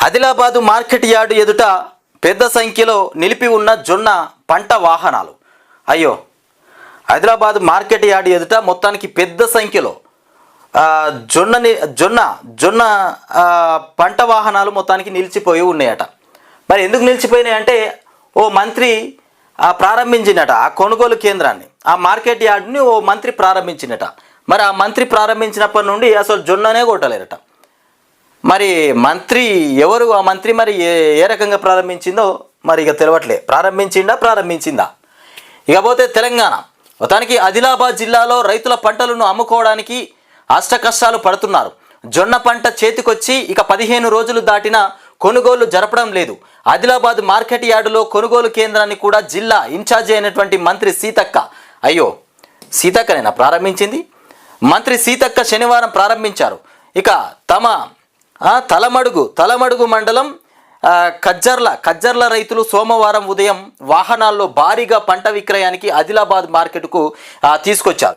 Adilabad market yard ఎదుట పెద్ద సంఖ్యలో నిలిపి ఉన్న జొన్న పంట వాహనాలు. అయ్యో, ఆదిలాబాదు మార్కెట్ యార్డు ఎదుట మొత్తానికి పెద్ద సంఖ్యలో జొన్న పంట వాహనాలు మొత్తానికి నిలిచిపోయి ఉన్నాయట. మరి ఎందుకు నిలిచిపోయినాయి అంటే ఓ మంత్రి ప్రారంభించినట ఆ కొనుగోలు కేంద్రాన్ని, ఆ మార్కెట్ యార్డుని ఓ మంత్రి ప్రారంభించినట. మరి ఆ మంత్రి ప్రారంభించినప్పటి నుండి అసలు జొన్ననే కొట్టలేరట. మరి మంత్రి ఎవరు, ఆ మంత్రి మరి ఏ రకంగా ప్రారంభించిందో మరి ఇక తెలవట్లే. ప్రారంభించిందా? ఇకపోతే తెలంగాణ మొత్తానికి ఆదిలాబాద్ జిల్లాలో రైతుల పంటలను అమ్ముకోవడానికి అష్ట కష్టాలు పడుతున్నారు. జొన్న పంట చేతికొచ్చి ఇక 15 రోజులు దాటినా కొనుగోలు జరపడం లేదు. ఆదిలాబాద్ మార్కెట్ యార్డులో కొనుగోలు కేంద్రాన్ని కూడా జిల్లా ఇన్ఛార్జి అయినటువంటి మంత్రి సీతక్క, అయ్యో సీతక్కనేనా ప్రారంభించింది? మంత్రి సీతక్క శనివారం ప్రారంభించారు. ఇక తమ తలమడుగు మండలం కజ్జర్ల రైతులు సోమవారం ఉదయం వాహనాల్లో భారీగా పంట విక్రయానికి ఆదిలాబాద్ మార్కెట్కు తీసుకొచ్చారు.